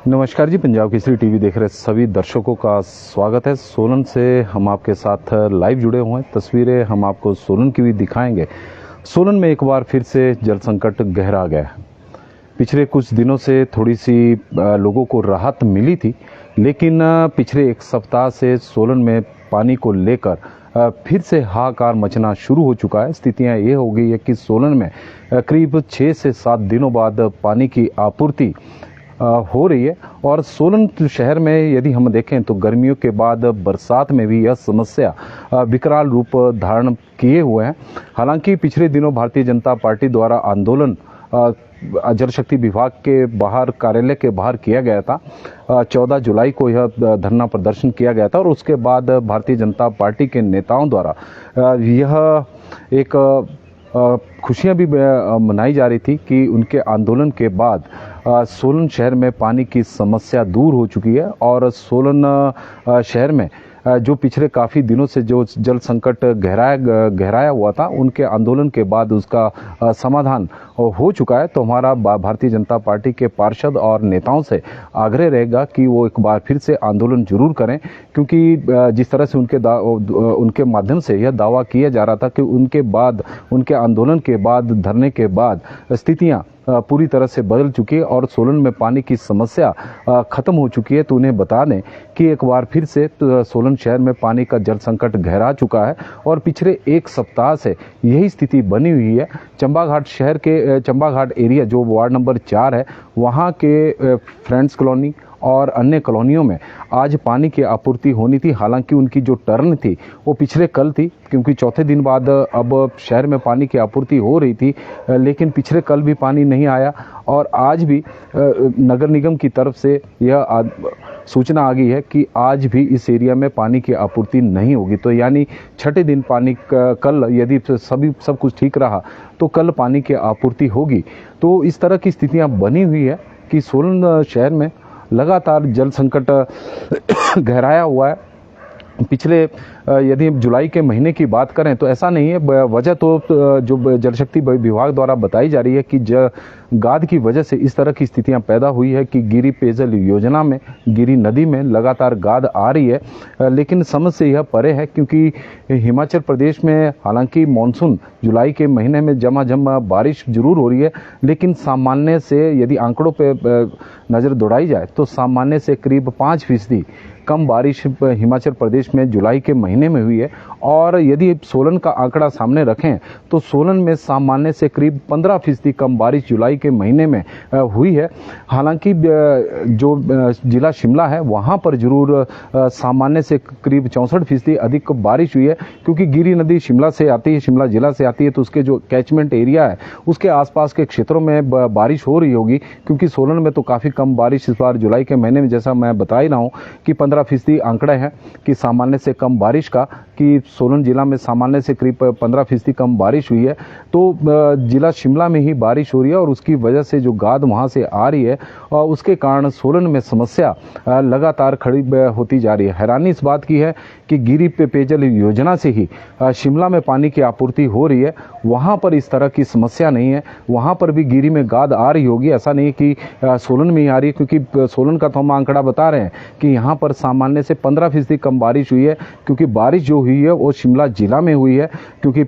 नमस्कार जी, पंजाब केसरी टीवी देख रहे सभी दर्शकों का स्वागत है। सोलन से हम आपके साथ लाइव जुड़े हुए हैं। तस्वीरें हम आपको सोलन की भी दिखाएंगे। सोलन में एक बार फिर से जल संकट गहरा गया है। पिछले कुछ दिनों से थोड़ी सी लोगों को राहत मिली थी, लेकिन पिछले एक सप्ताह से सोलन में पानी को लेकर फिर से हाहाकार मचना शुरू हो चुका है। स्थितियां ये हो गई है कि सोलन में करीब 6 से 7 दिनों बाद पानी की आपूर्ति हो रही है। और सोलन शहर में यदि हम देखें तो गर्मियों के बाद बरसात में भी यह समस्या विकराल रूप धारण किए हुए हैं। हालांकि पिछले दिनों भारतीय जनता पार्टी द्वारा आंदोलन जल शक्ति विभाग के बाहर, कार्यालय के बाहर किया गया था। 14 जुलाई को यह धरना प्रदर्शन किया गया था और उसके बाद भारतीय जनता पार्टी के नेताओं द्वारा यह एक खुशियां भी मनाई जा रही थी कि उनके आंदोलन के बाद सोलन शहर में पानी की समस्या दूर हो चुकी है। और सोलन शहर में जो पिछले काफ़ी दिनों से जो जल संकट गहराया हुआ था, उनके आंदोलन के बाद उसका समाधान हो चुका है। तो हमारा भारतीय जनता पार्टी के पार्षद और नेताओं से आग्रह रहेगा कि वो एक बार फिर से आंदोलन जरूर करें, क्योंकि जिस तरह से उनके माध्यम से यह दावा किया जा रहा था कि उनके आंदोलन के बाद, धरने के बाद स्थितियां पूरी तरह से बदल चुकी है और सोलन में पानी की समस्या खत्म हो चुकी है। तो उन्हें बता दें कि एक बार फिर से सोलन शहर में पानी का जल संकट गहरा चुका है और पिछले एक सप्ताह से यही स्थिति बनी हुई है। चंबाघाट एरिया जो वार्ड नंबर 4 है, वहाँ के फ्रेंड्स कॉलोनी और अन्य कॉलोनियों में आज पानी की आपूर्ति होनी थी। हालांकि उनकी जो टर्न थी वो पिछले कल थी, क्योंकि चौथे दिन बाद अब शहर में पानी की आपूर्ति हो रही थी, लेकिन पिछले कल भी पानी नहीं आया और आज भी नगर निगम की तरफ से यह सूचना आ गई है कि आज भी इस एरिया में पानी की आपूर्ति नहीं होगी। तो यानी छठे दिन पानी कल यदि सब कुछ ठीक रहा तो कल पानी की आपूर्ति होगी। तो इस तरह की स्थितियां बनी हुई है कि सोलन शहर में लगातार जल संकट गहराया हुआ है। पिछले यदि जुलाई के महीने की बात करें तो ऐसा नहीं है। वजह तो जो जल शक्ति विभाग द्वारा बताई जा रही है कि गाद की वजह से इस तरह की स्थितियां पैदा हुई है कि गिरी पेयजल योजना में, गिरी नदी में लगातार गाद आ रही है। लेकिन समझ से यह परे है, क्योंकि हिमाचल प्रदेश में हालांकि मानसून जुलाई के महीने में झमाझम बारिश जरूर हो रही है, लेकिन सामान्य से यदि आंकड़ों पर नज़र दौड़ाई जाए तो सामान्य से करीब 5% कम बारिश हिमाचल प्रदेश में जुलाई के महीने में हुई है। और यदि सोलन का आंकड़ा सामने रखें तो सोलन में सामान्य से करीब 15% कम बारिश जुलाई के महीने में हुई है। हालांकि जो जिला शिमला है वहां पर जरूर सामान्य से करीब 64% अधिक बारिश हुई है, क्योंकि गिरी नदी शिमला से आती है, शिमला जिला से आती है, तो उसके जो कैचमेंट एरिया है उसके आसपास के क्षेत्रों में बारिश हो रही होगी। क्योंकि सोलन में तो काफ़ी कम बारिश इस बार जुलाई के महीने में, जैसा मैं बता ही रहा हूँ कि 15% आंकड़ा है कि सामान्य से कम बारिश का, कि सोलन जिला में सामान्य से करीब 15% कम बारिश हुई है। तो जिला शिमला में ही बारिश हो रही है और उसकी वजह से जो गाद वहां से आ रही है और उसके कारण सोलन में समस्या लगातार खड़ी होती जा रही है। हैरानी इस बात की है कि गिरी पेयजल योजना से ही शिमला में पानी की आपूर्ति हो रही है, वहां पर इस तरह की समस्या नहीं है। वहां पर भी गिरी में गाद आ रही होगी, ऐसा नहीं कि सोलन में ही आ रही है, क्योंकि सोलन का तो हम आंकड़ा बता रहे हैं कि यहाँ पर सामान्य से 15% कम बारिश हुई है। क्योंकि बारिश जो हुई है वो शिमला जिला में हुई है, क्योंकि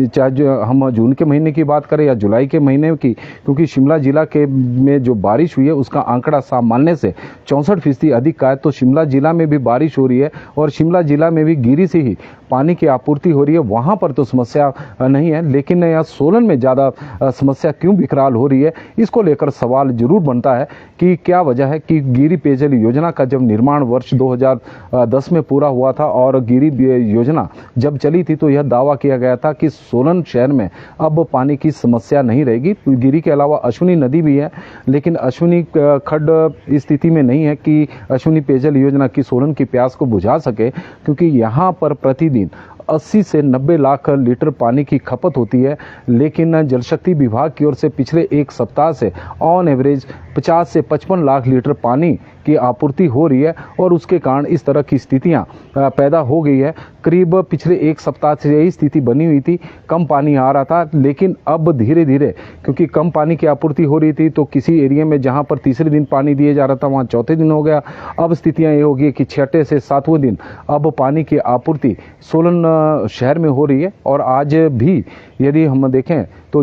चाहे जो हम जून के महीने की बात करें या जुलाई के महीने की, क्योंकि शिमला जिला के में जो बारिश हुई है उसका आंकड़ा सामान्य से 64% अधिक का है। तो शिमला जिला में भी बारिश हो रही है और शिमला जिला में भी गिरी से ही पानी की आपूर्ति हो रही है, वहां पर तो समस्या नहीं है। लेकिन यहाँ सोलन में ज़्यादा समस्या क्यों विकराल हो रही है, इसको लेकर सवाल जरूर बनता है कि क्या वजह है कि गिरी पेयजल योजना का जब निर्माण वर्ष 2010 में पूरा हुआ था और गिरी योजना जब चली थी तो यह दावा किया गया था कि सोलन शहर में अब पानी की समस्या नहीं रहेगी। गिरी के अलावा अश्विनी नदी भी है, लेकिन अश्विनी खड्ड इस स्थिति में नहीं है कि अश्विनी पेयजल योजना की सोलन की प्यास को बुझा सके, क्योंकि यहाँ पर प्रतिदिन 80 से 90 लाख लीटर पानी की खपत होती है। लेकिन जल शक्ति विभाग की ओर से पिछले एक सप्ताह से ऑन एवरेज 50 से 55 लाख लीटर पानी की आपूर्ति हो रही है और उसके कारण इस तरह की स्थितियां पैदा हो गई है। करीब पिछले एक सप्ताह से यही स्थिति बनी हुई थी, कम पानी आ रहा था, लेकिन अब धीरे धीरे क्योंकि कम पानी की आपूर्ति हो रही थी तो किसी एरिया में जहां पर तीसरे दिन पानी दिया जा रहा था वहां चौथे दिन हो गया। अब स्थितियां ये हो गई कि छठे से सातवें दिन अब पानी की आपूर्ति सोलन शहर में हो रही है। और आज भी यदि हम देखें तो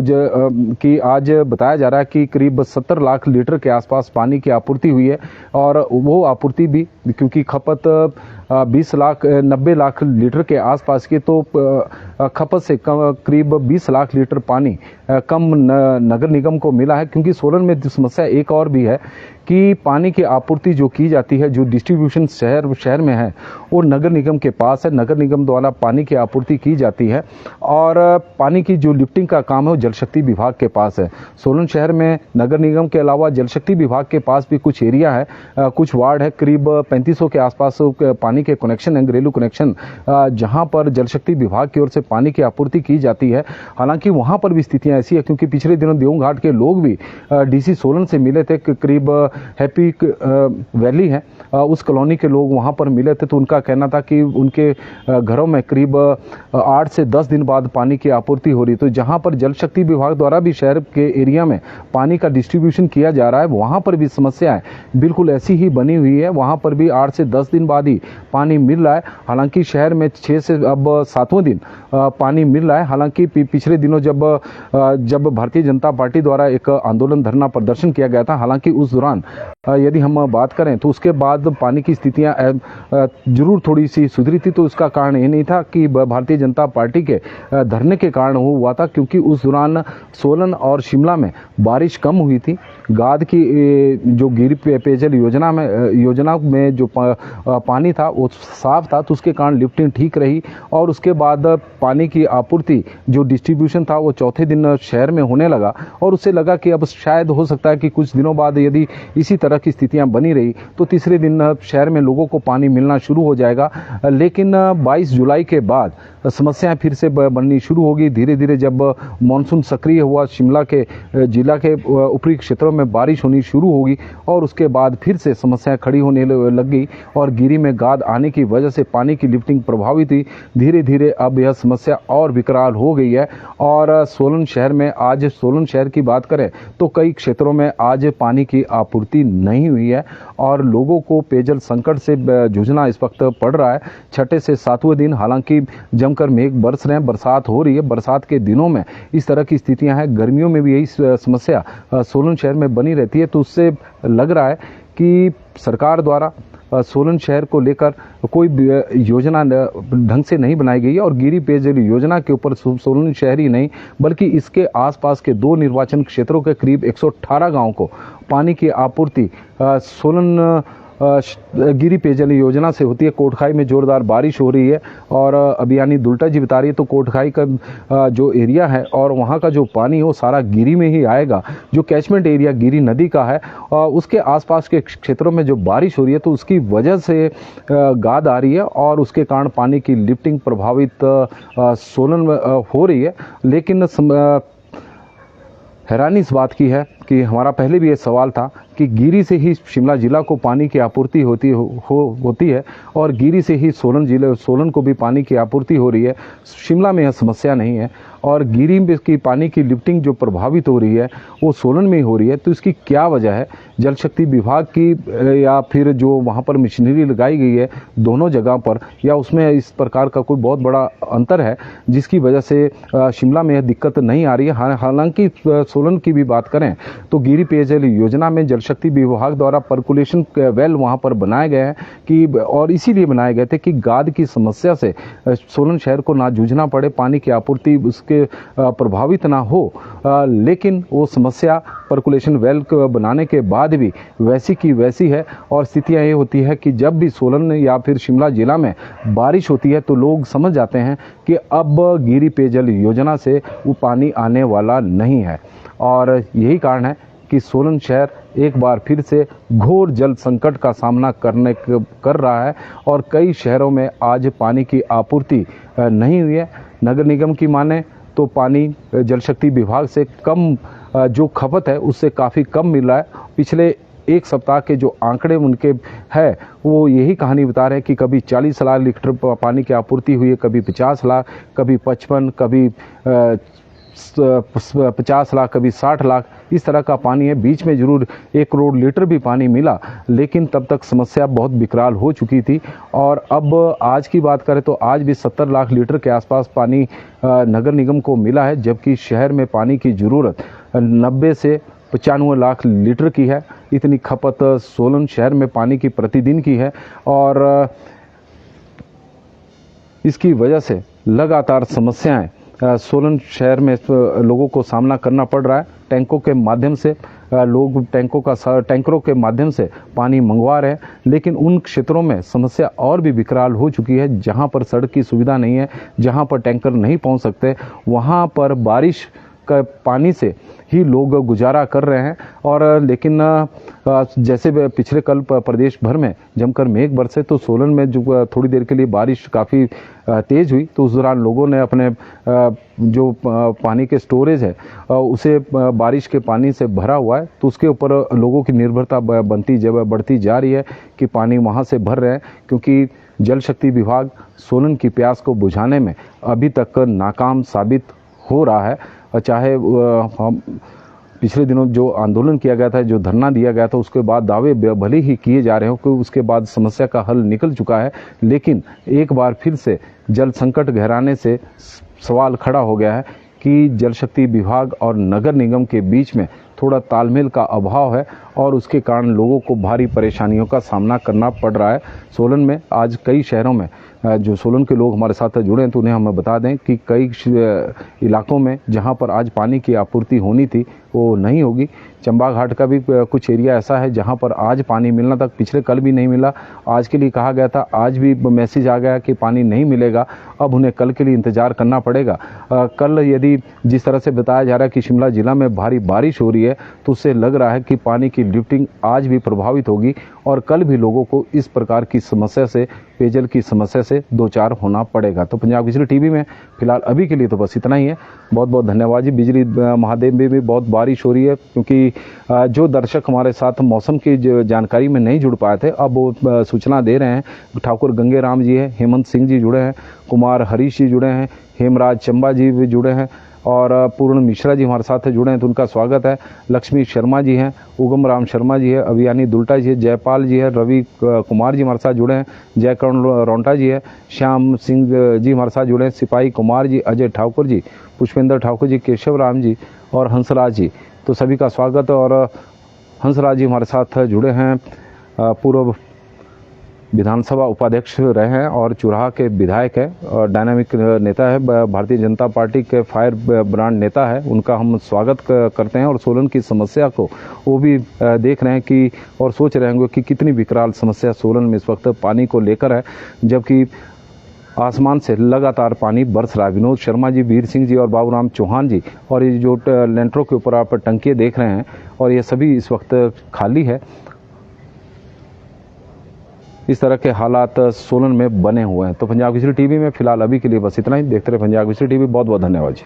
कि आज बताया जा रहा है कि करीब 70 लाख लीटर के आसपास पानी की आपूर्ति हुई है और वो आपूर्ति भी क्योंकि खपत 90 लाख लीटर के आसपास की, तो खपत से करीब 20 लाख लीटर पानी कम नगर निगम को मिला है। क्योंकि सोलन में समस्या एक और भी है कि पानी की आपूर्ति जो की जाती है, जो डिस्ट्रीब्यूशन शहर में है वो नगर निगम के पास है, नगर निगम द्वारा पानी की आपूर्ति की जाती है और पानी की जो लिफ्टिंग का काम है वो जल शक्ति विभाग के पास है। सोलन शहर में नगर निगम के अलावा जल शक्ति विभाग के पास भी कुछ एरिया है, कुछ वार्ड है, करीब 3500 के आसपास पानी के कनेक्शन है, घरेलू कनेक्शन, जहां पर जल शक्ति विभाग की ओर से पानी की आपूर्ति की जाती है। हालांकि वहां पर भी स्थितियां ऐसी है क्योंकि पिछले दिनों देव घाट के लोग भी डीसी सोलन से मिले थे, करीब हैप्पी वैली है उस कॉलोनी के लोग वहां पर मिले थे, तो उनका कहना था कि उनके घरों में करीब 8 से 10 दिन बाद पानी की आपूर्ति हो रही। तो जहां पर जल शक्ति विभाग द्वारा भी शहर के एरिया में पानी का डिस्ट्रीब्यूशन किया जा रहा है वहां पर भी समस्याएं बिल्कुल ऐसी ही बनी हुई है, वहां पर भी 8 से 10 दिन बाद ही पानी मिल रहा है। हालांकि शहर में 6 से अब 7वें दिन पानी मिल रहा है। हालांकि पिछले दिनों जब भारतीय जनता पार्टी द्वारा एक आंदोलन धरना प्रदर्शन किया गया था, हालांकि उस दौरान यदि हम बात करें तो उसके बाद पानी की स्थितियां जरूर थोड़ी सी सुधरी थी। तो उसका कारण ये नहीं था कि भारतीय जनता पार्टी के धरने के कारण हुआ था, क्योंकि उस दौरान सोलन और शिमला में बारिश कम हुई थी। गाद की जो गिरी पेयजल योजना में जो पानी था वो साफ था, तो उसके कारण लिफ्टिंग ठीक रही और उसके बाद पानी की आपूर्ति जो डिस्ट्रीब्यूशन था वो चौथे दिन शहर में होने लगा और उससे लगा कि अब शायद हो सकता है कि कुछ दिनों बाद यदि इसी तरह की स्थितियां बनी रही तो तीसरे दिन शहर में लोगों को पानी मिलना शुरू हो जाएगा। लेकिन 22 जुलाई के बाद समस्याएं फिर से बननी शुरू होगी। धीरे धीरे जब मानसून सक्रिय हुआ, शिमला के जिला के ऊपरी क्षेत्रों में बारिश होनी शुरू होगी और उसके बाद फिर से समस्याएं खड़ी होने लग गई और गिरी में गाद आने की वजह से पानी की लिफ्टिंग प्रभावित हुई। धीरे धीरे अब यह समस्या और विकराल हो गई है और सोलन शहर में आज सोलन शहर की बात करें तो कई क्षेत्रों में आज पानी की आपूर्ति नहीं हुई है और लोगों को पेयजल संकट से जूझना इस वक्त पड़ रहा है। छठे से सातवें दिन हालांकि जमकर मेघ बरस रहे हैं, बरसात हो रही है। बरसात के दिनों में इस तरह की स्थितियां हैं, गर्मियों में भी यही समस्या सोलन शहर में बनी रहती है। तो उससे लग रहा है कि सरकार द्वारा सोलन शहर को लेकर कोई योजना ढंग से नहीं बनाई गई है और गिरी पेयजल योजना के ऊपर सोलन शहर ही नहीं बल्कि इसके आसपास के 2 निर्वाचन क्षेत्रों के करीब 118 गांवों को पानी की आपूर्ति सोलन गिरी पेयजल योजना से होती है। कोटखाई में जोरदार बारिश हो रही है और अभियानी दुल्टा जी बता रही है तो कोटखाई का जो एरिया है और वहाँ का जो पानी है वो सारा गिरी में ही आएगा। जो कैचमेंट एरिया गिरी नदी का है उसके आसपास के क्षेत्रों में जो बारिश हो रही है तो उसकी वजह से गाद आ रही है और उसके कारण पानी की लिफ्टिंग प्रभावित सोलन में हो रही है। लेकिन हैरानी इस बात की है कि हमारा पहले भी ये सवाल था कि गिरी से ही शिमला जिला को पानी की आपूर्ति होती है और गिरी से ही सोलन को भी पानी की आपूर्ति हो रही है। शिमला में यह समस्या नहीं है और गिरी में की पानी की लिफ्टिंग जो प्रभावित हो रही है वो सोलन में ही हो रही है। तो इसकी क्या वजह है? जल शक्ति विभाग की या फिर जो वहाँ पर मशीनरी लगाई गई है दोनों जगह पर, या उसमें इस प्रकार का कोई बहुत बड़ा अंतर है जिसकी वजह से शिमला में यह दिक्कत नहीं आ रही है। हालांकि सोलन की भी बात करें तो गिरी पेयजल योजना में जल शक्ति विभाग द्वारा पर्कुलेशन वेल वहां पर बनाए गए हैं कि और इसीलिए बनाए गए थे कि गाद की समस्या से सोलन शहर को ना जूझना पड़े, पानी की आपूर्ति उसके प्रभावित ना हो। लेकिन वो समस्या पर्कुलेशन वेल बनाने के बाद भी वैसी की वैसी है और स्थितियां ये होती है कि जब भी सोलन या फिर शिमला जिला में बारिश होती है तो लोग समझ जाते हैं कि अब गिरी पेयजल योजना से वो पानी आने वाला नहीं है और यही कारण है कि सोलन शहर एक बार फिर से घोर जल संकट का सामना कर रहा है और कई शहरों में आज पानी की आपूर्ति नहीं हुई है। नगर निगम की माने तो पानी जल शक्ति विभाग से कम जो खपत है उससे काफ़ी कम मिल रहा है। पिछले एक सप्ताह के जो आंकड़े उनके है वो यही कहानी बता रहे हैं कि कभी 40 लाख लीटर पानी की आपूर्ति हुई है, कभी 50 लाख, कभी 55, कभी 50 लाख, कभी 60 लाख, इस तरह का पानी है। बीच में जरूर 1 करोड़ लीटर भी पानी मिला, लेकिन तब तक समस्या बहुत विकराल हो चुकी थी। और अब आज की बात करें तो आज भी 70 लाख लीटर के आसपास पानी नगर निगम को मिला है, जबकि शहर में पानी की ज़रूरत 90 से 95 लाख लीटर की है। इतनी खपत सोलन शहर में पानी की प्रतिदिन की है और इसकी वजह से लगातार समस्याएं सोलन शहर में लोगों को सामना करना पड़ रहा है। टैंकों के माध्यम से लोग टैंकरों के माध्यम से पानी मंगवा रहे हैं, लेकिन उन क्षेत्रों में समस्या और भी विकराल हो चुकी है जहां पर सड़क की सुविधा नहीं है, जहां पर टैंकर नहीं पहुंच सकते, वहां पर बारिश का पानी से ही लोग गुजारा कर रहे हैं। और लेकिन जैसे पिछले कल प्रदेश भर में जमकर मेघ बरसे तो सोलन में जो थोड़ी देर के लिए बारिश काफ़ी तेज़ हुई, तो उस दौरान लोगों ने अपने जो पानी के स्टोरेज है उसे बारिश के पानी से भरा हुआ है, तो उसके ऊपर लोगों की निर्भरता बढ़ती जा रही है कि पानी वहाँ से भर रहे हैं, क्योंकि जल शक्ति विभाग सोलन की प्यास को बुझाने में अभी तक नाकाम साबित हो रहा है। चाहे हम पिछले दिनों जो आंदोलन किया गया था, जो धरना दिया गया था, उसके बाद दावे भले ही किए जा रहे हो कि उसके बाद समस्या का हल निकल चुका है, लेकिन एक बार फिर से जल संकट गहराने से सवाल खड़ा हो गया है कि जल शक्ति विभाग और नगर निगम के बीच में थोड़ा तालमेल का अभाव है और उसके कारण लोगों को भारी परेशानियों का सामना करना पड़ रहा है। सोलन में आज कई शहरों में जो सोलन के लोग हमारे साथ जुड़े हैं तो उन्हें हम बता दें कि कई इलाकों में जहां पर आज पानी की आपूर्ति होनी थी वो नहीं होगी। चंबा घाट का भी कुछ एरिया ऐसा है जहां पर आज पानी मिलना था, पिछले कल भी नहीं मिला। आज के लिए कहा गया था, आज भी मैसेज आ गया कि पानी नहीं मिलेगा, अब उन्हें कल के लिए इंतज़ार करना पड़ेगा। कल यदि जिस तरह से बताया जा रहा है कि शिमला जिला में भारी बारिश हो रही है, तो उससे लग रहा है कि पानी की लिफ्टिंग आज भी प्रभावित होगी और कल भी लोगों को इस प्रकार की समस्या से, पेयजल की समस्या से दो चार होना पड़ेगा। तो पंजाब केसरी टीवी में फिलहाल अभी के लिए तो बस इतना ही है। बहुत बहुत धन्यवाद जी। बिजली महादेव में भी बहुत बारिश हो रही है, क्योंकि जो दर्शक हमारे साथ मौसम की जानकारी में नहीं जुड़ पाए थे, अब वो सूचना दे रहे हैं। ठाकुर गंगे राम जी है, हेमंत सिंह जी जुड़े हैं, कुमार हरीश जी जुड़े हैं, हेमराज चंबा जी भी जुड़े हैं और पूर्ण मिश्रा जी हमारे साथ जुड़े हैं, तो उनका स्वागत है। लक्ष्मी शर्मा जी हैं, उगम राम शर्मा जी है, अभियानी दुल्टा जी है, जयपाल जी है, रवि कुमार जी हमारे साथ जुड़े हैं, जयकरण रोंटा जी है, श्याम सिंह जी हमारे साथ जुड़े हैं, सिपाही कुमार जी, अजय ठाकुर जी, पुष्पेंद्र ठाकुर जी, केशव राम जी और हंसराज जी, तो सभी का स्वागत है। और हंसराज जी हमारे साथ जुड़े हैं, पूर्व विधानसभा उपाध्यक्ष रहे हैं और चुराहा के विधायक है और डायनामिक नेता है, भारतीय जनता पार्टी के फायर ब्रांड नेता है। उनका हम स्वागत करते हैं और सोलन की समस्या को वो भी देख रहे हैं कि और सोच रहे होंगे कि कितनी विकराल समस्या सोलन में इस वक्त पानी को लेकर है, जबकि आसमान से लगातार पानी बरस रहा है। विनोद शर्मा जी, वीर सिंह जी और बाबूराम चौहान जी, और ये जो लेंटरों के ऊपर आप टंकियाँ देख रहे हैं और ये सभी इस वक्त खाली है। इस तरह के हालात सोलन में बने हुए हैं। तो पंजाब केसरी टीवी में फिलहाल अभी के लिए बस इतना ही। देखते रहे पंजाब केसरी टीवी। बहुत बहुत धन्यवाद जी।